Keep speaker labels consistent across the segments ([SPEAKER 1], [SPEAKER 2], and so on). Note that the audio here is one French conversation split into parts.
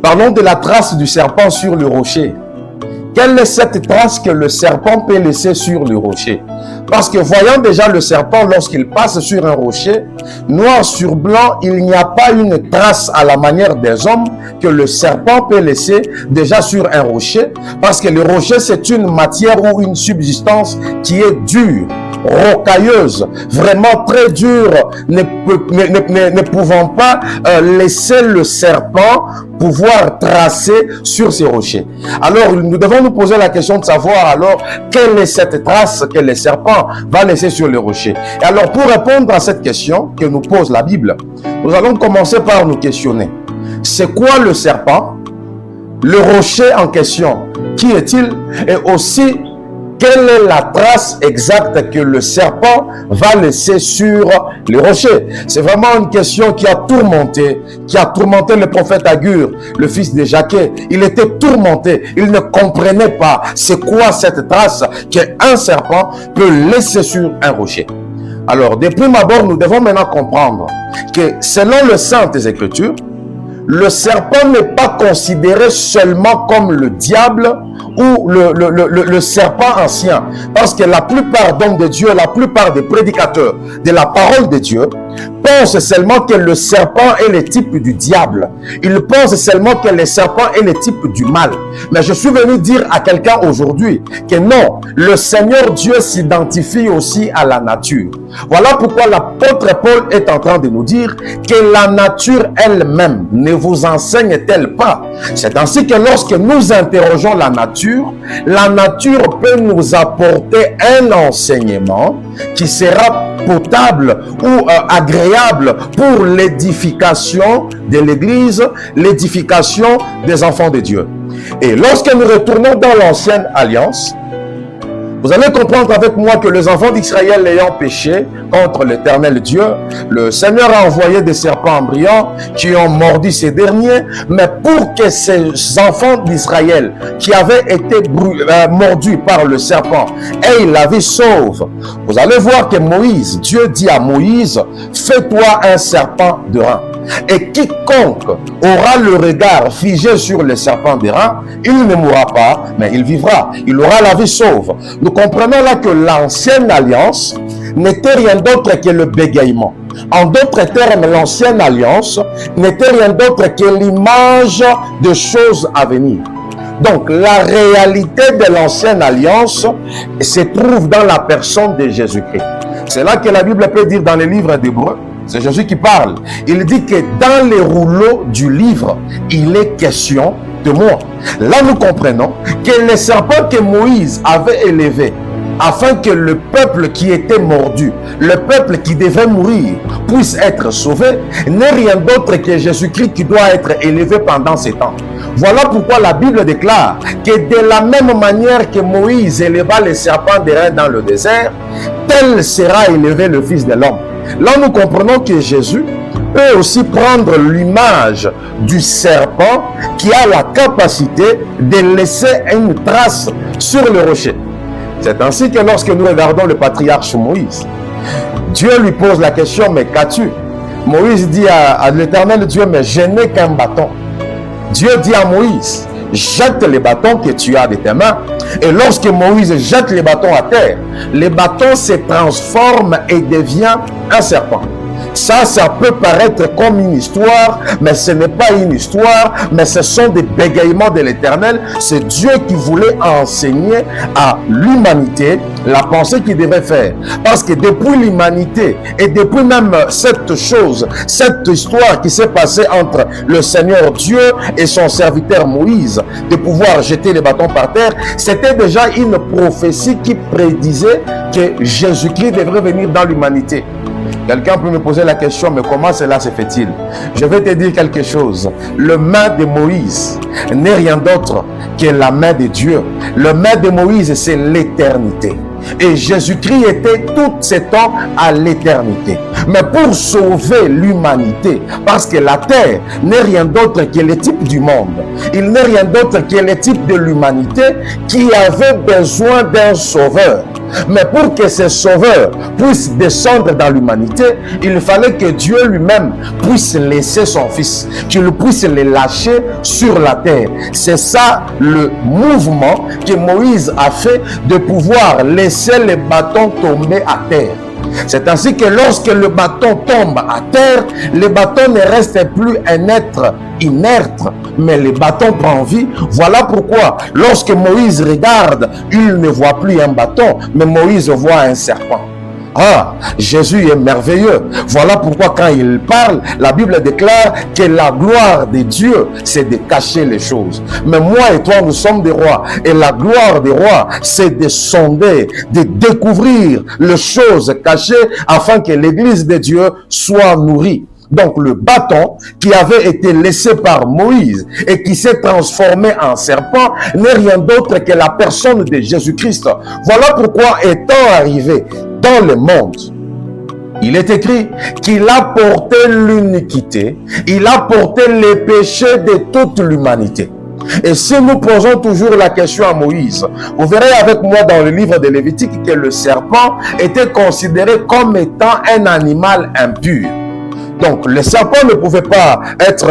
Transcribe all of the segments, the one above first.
[SPEAKER 1] Parlons de la trace du serpent sur le rocher. Quelle est cette trace que le serpent peut laisser sur le rocher? Parce que voyant déjà le serpent lorsqu'il passe sur un rocher, noir sur blanc, il n'y a pas une trace à la manière des hommes que le serpent peut laisser déjà sur un rocher. Parce que le rocher, c'est une matière ou une subsistance qui est dure, rocailleuse, vraiment très dure, ne pouvant pas laisser le serpent pouvoir tracer sur ces rochers. Alors, nous devons nous poser la question de savoir alors quelle est cette trace que le serpent va laisser sur le rocher. Et alors, pour répondre à cette question que nous pose la Bible, nous allons commencer par nous questionner. C'est quoi le serpent? Le rocher en question, qui est-il? Et aussi, quelle est la trace exacte que le serpent va laisser sur le rocher? C'est vraiment une question qui a tourmenté le prophète Agur, le fils de Jaquet. Il était tourmenté, il ne comprenait pas c'est quoi cette trace qu'un serpent peut laisser sur un rocher. Alors, de prime abord, nous devons maintenant comprendre que selon le Saintes Écritures, le serpent n'est pas considéré seulement comme le diable ou le serpent ancien. Parce que la plupart d'hommes de Dieu, la plupart des prédicateurs de la parole de Dieu, pensent seulement que le serpent est le type du diable. Ils pensent seulement que le serpent est le type du mal. Mais je suis venu dire à quelqu'un aujourd'hui que non, le Seigneur Dieu s'identifie aussi à la nature. Voilà pourquoi l'apôtre Paul est en train de nous dire que la nature elle-même ne vous enseigne-t-elle pas? C'est ainsi que lorsque nous interrogeons la nature peut nous apporter un enseignement qui sera potable ou agréable pour l'édification de l'Église, l'édification des enfants de Dieu. Et lorsque nous retournons dans l'ancienne alliance, vous allez comprendre avec moi que les enfants d'Israël ayant péché contre l'Éternel Dieu, le Seigneur a envoyé des serpents embryons qui ont mordu ces derniers, mais pour que ces enfants d'Israël qui avaient été mordus par le serpent aient la vie sauve, vous allez voir que Moïse, Dieu dit à Moïse, fais-toi un serpent de rein. Et quiconque aura le regard figé sur le serpent des reins, il ne mourra pas, mais il vivra. Il aura la vie sauve. Nous comprenons là que l'ancienne alliance n'était rien d'autre que le bégaiement. En d'autres termes, l'ancienne alliance n'était rien d'autre que l'image de choses à venir. Donc, la réalité de l'ancienne alliance se trouve dans la personne de Jésus-Christ. C'est là que la Bible peut dire dans les livres d'Hébreux, c'est Jésus qui parle. Il dit que dans les rouleaux du livre, il est question de moi. Là, nous comprenons que les serpents que Moïse avait élevés afin que le peuple qui était mordu, le peuple qui devait mourir, puisse être sauvé, n'est rien d'autre que Jésus-Christ qui doit être élevé pendant ces temps. Voilà pourquoi la Bible déclare que de la même manière que Moïse éleva les serpents des reins dans le désert, tel sera élevé le Fils de l'homme. Là, nous comprenons que Jésus peut aussi prendre l'image du serpent qui a la capacité de laisser une trace sur le rocher. C'est ainsi que lorsque nous regardons le patriarche Moïse, Dieu lui pose la question, mais qu'as-tu? Moïse dit à l'Éternel Dieu, mais je n'ai qu'un bâton. Dieu dit à Moïse, jette les bâtons que tu as de tes mains. Et lorsque Moïse jette les bâtons à terre, les bâtons se transforment et deviennent un serpent. Ça peut paraître comme une histoire, mais ce n'est pas une histoire, mais ce sont des bégaiements de l'Éternel. C'est Dieu qui voulait enseigner à l'humanité la pensée qu'il devait faire. Parce que depuis l'humanité et depuis même cette chose, cette histoire qui s'est passée entre le Seigneur Dieu et son serviteur Moïse, de pouvoir jeter les bâtons par terre, c'était déjà une prophétie qui prédisait que Jésus-Christ devrait venir dans l'humanité. Quelqu'un peut me poser la question, mais comment cela se fait-il? Je vais te dire quelque chose. Le main de Moïse n'est rien d'autre que la main de Dieu. Le main de Moïse, c'est l'éternité. Et Jésus-Christ était tout ce temps à l'éternité. Mais pour sauver l'humanité, parce que la terre n'est rien d'autre que le type du monde. Il n'est rien d'autre que le type de l'humanité qui avait besoin d'un sauveur. Mais pour que ces sauveurs puissent descendre dans l'humanité, il fallait que Dieu lui-même puisse laisser son Fils, qu'il puisse les lâcher sur la terre. C'est ça le mouvement que Moïse a fait, de pouvoir laisser les bâtons tomber à terre. C'est ainsi que lorsque le bâton tombe à terre, le bâton ne reste plus un être inerte, mais le bâton prend vie. Voilà pourquoi lorsque Moïse regarde, il ne voit plus un bâton, mais Moïse voit un serpent. Ah, Jésus est merveilleux. Voilà pourquoi quand il parle, la Bible déclare que la gloire de Dieu, c'est de cacher les choses. Mais moi et toi, nous sommes des rois. Et la gloire des rois, c'est de sonder, de découvrir les choses cachées afin que l'Église de Dieu soit nourrie. Donc le bâton qui avait été laissé par Moïse et qui s'est transformé en serpent n'est rien d'autre que la personne de Jésus-Christ. Voilà pourquoi, étant arrivé dans le monde, il est écrit qu'il a porté l'iniquité, il a porté les péchés de toute l'humanité. Et si nous posons toujours la question à Moïse, vous verrez avec moi dans le livre de Lévitique que le serpent était considéré comme étant un animal impur. Donc, le serpent ne pouvait pas être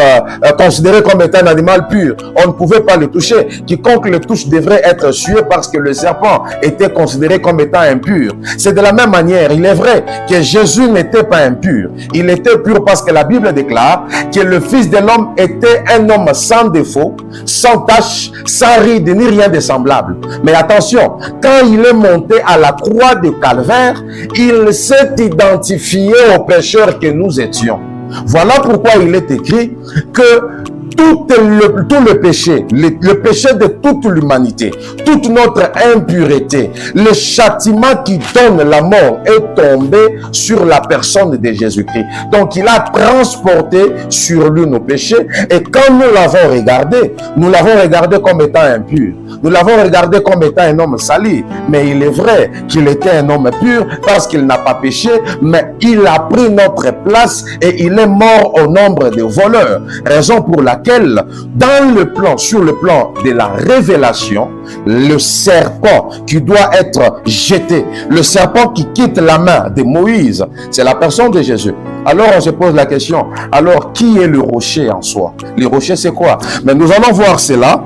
[SPEAKER 1] considéré comme étant un animal pur. On ne pouvait pas le toucher. Quiconque le touche devrait être tué parce que le serpent était considéré comme étant impur. C'est de la même manière, il est vrai que Jésus n'était pas impur. Il était pur parce que la Bible déclare que le Fils de l'homme était un homme sans défaut, sans tache, sans ride, ni rien de semblable. Mais attention, quand il est monté à la croix de Calvaire, il s'est identifié aux pécheurs que nous étions. Voilà pourquoi il est écrit que tout le péché, le péché de toute l'humanité, toute notre impureté, le châtiment qui donne la mort est tombé sur la personne de Jésus-Christ. Donc il a transporté sur lui nos péchés, et quand nous l'avons regardé comme étant impur. Nous l'avons regardé comme étant un homme sali, mais il est vrai qu'il était un homme pur parce qu'il n'a pas péché, mais il a pris notre place et il est mort au nombre des voleurs. Raison pour laquelle, sur le plan de la révélation, le serpent qui doit être jeté, le serpent qui quitte la main de Moïse, c'est la personne de Jésus. Alors on se pose la question, alors qui est le rocher en soi? Le rocher c'est quoi? Mais nous allons voir cela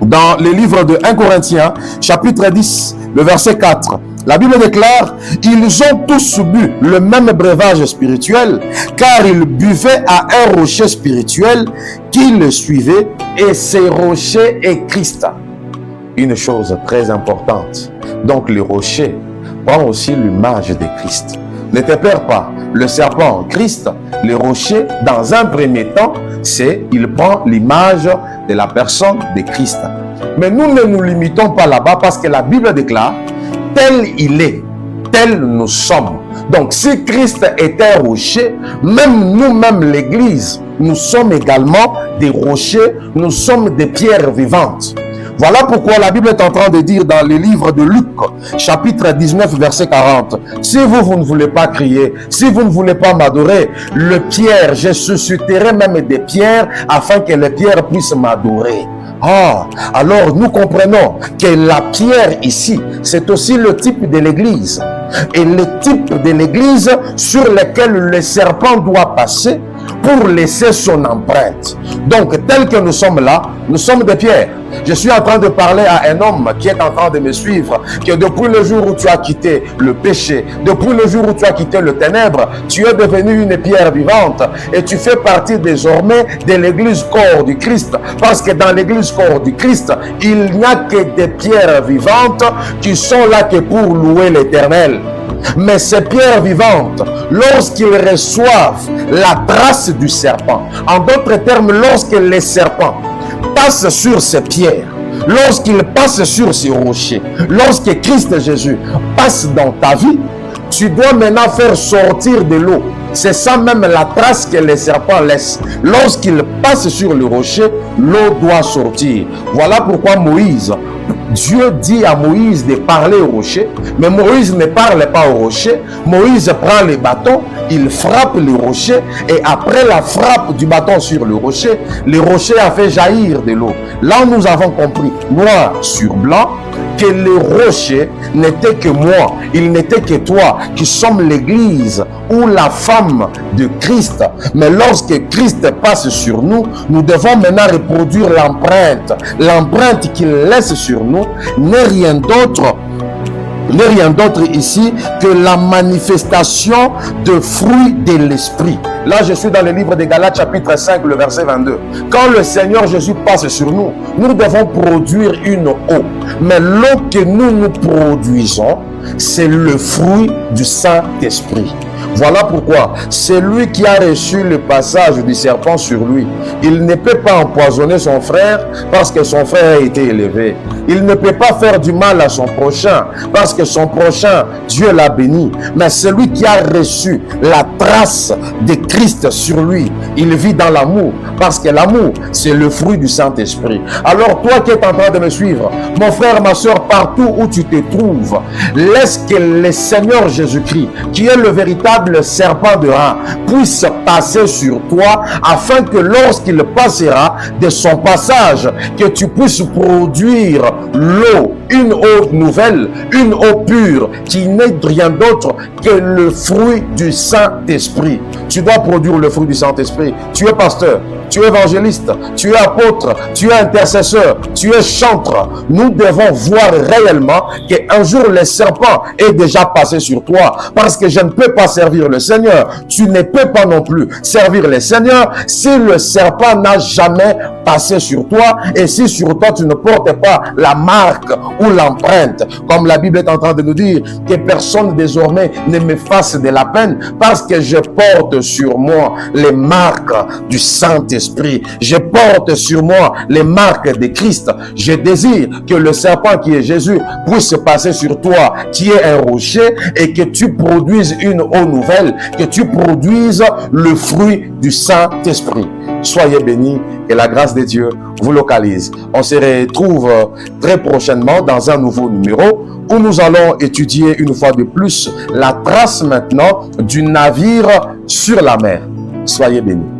[SPEAKER 1] dans le livre de 1 Corinthiens, chapitre 10, le verset 4. La Bible déclare, ils ont tous bu le même breuvage spirituel, car ils buvaient à un rocher spirituel qui le suivait, et ce rocher est Christ. Une chose très importante. Donc le rocher prend aussi l'image de Christ. Ne te perds pas, le serpent en Christ, le rocher, dans un premier temps, il prend l'image de la personne de Christ. Mais nous ne nous limitons pas là-bas parce que la Bible déclare, tel il est, tel nous sommes. Donc si Christ est un rocher, même nous-mêmes l'Église, nous sommes également des rochers, nous sommes des pierres vivantes. Voilà pourquoi la Bible est en train de dire dans le livre de Luc, chapitre 19, verset 40, « Si vous ne voulez pas crier, si vous ne voulez pas m'adorer, je susciterai même des pierres afin que les pierres puissent m'adorer. » Ah, alors nous comprenons que la pierre ici, c'est aussi le type de l'Église. Et le type de l'Église sur lequel le serpent doit passer pour laisser son empreinte. Donc, tel que nous sommes là, nous sommes des pierres. Je suis en train de parler à un homme qui est en train de me suivre, que depuis le jour où tu as quitté le péché, depuis le jour où tu as quitté le ténèbre, tu es devenu une pierre vivante et tu fais partie désormais de l'église corps du Christ. Parce que dans l'église corps du Christ, il n'y a que des pierres vivantes qui sont là que pour louer l'Éternel. Mais ces pierres vivantes, lorsqu'ils reçoivent la trace du serpent, en d'autres termes, lorsque les serpents passent sur ces pierres, lorsqu'ils passent sur ces rochers, lorsque Christ Jésus passe dans ta vie, tu dois maintenant faire sortir de l'eau. C'est ça même la trace que les serpents laissent. Lorsqu'ils passent sur le rocher, l'eau doit sortir. Voilà pourquoi Dieu dit à Moïse de parler au rocher, mais Moïse ne parle pas au rocher. Moïse prend le bâton, il frappe le rocher, et après la frappe du bâton sur le rocher a fait jaillir de l'eau. Là, nous avons compris, noir sur blanc, que le rocher n'était que moi, il n'était que toi, qui sommes l'Église ou la femme de Christ. Mais lorsque Christ passe sur nous, nous devons maintenant reproduire l'empreinte. L'empreinte qu'il laisse sur nous n'est rien d'autre ici que la manifestation de fruits de l'esprit. Là, je suis dans le livre de Galates, chapitre 5, le verset 22. Quand le Seigneur Jésus passe sur nous, nous devons produire une eau. Mais l'eau que nous produisons, c'est le fruit du Saint-Esprit. Voilà pourquoi celui qui a reçu le passage du serpent sur lui, il ne peut pas empoisonner son frère parce que son frère a été élevé. Il ne peut pas faire du mal à son prochain parce que son prochain, Dieu l'a béni. Mais celui qui a reçu la trace de Christ sur lui, il vit dans l'amour parce que l'amour, c'est le fruit du Saint-Esprit. Alors toi qui es en train de me suivre, mon frère, ma soeur, partout où tu te trouves, laisse que le Seigneur Jésus-Christ, qui est le véritable serpent de Ran, puisse passer sur toi afin que lorsqu'il passera de son passage, que tu puisses produire l'eau, une eau nouvelle, une eau pure qui n'est rien d'autre que le fruit du Saint-Esprit. Tu dois produire le fruit du Saint-Esprit. Tu es pasteur, tu es évangéliste, tu es apôtre, tu es intercesseur, tu es chantre. Nous devons voir réellement qu'un jour le serpent est déjà passé sur toi, parce que je ne peux pas servir le Seigneur. Tu ne peux pas non plus servir le Seigneur si le serpent n'a jamais passé sur toi et si sur toi tu ne portes pas la marque ou l'empreinte. Comme la Bible est en train de nous dire, que personne désormais ne me fasse de la peine parce que je porte sur moi les marques du Saint-Esprit. Je porte sur moi les marques de Christ. Je désire que le serpent qui est Jésus puisse passer sur toi, qui est un rocher, et que tu produises une eau nouvelle, que tu produises le fruit du Saint-Esprit. Soyez bénis et la grâce de Dieu vous localise. On se retrouve très prochainement dans un nouveau numéro où nous allons étudier une fois de plus la trace maintenant du navire sur la mer. Soyez bénis.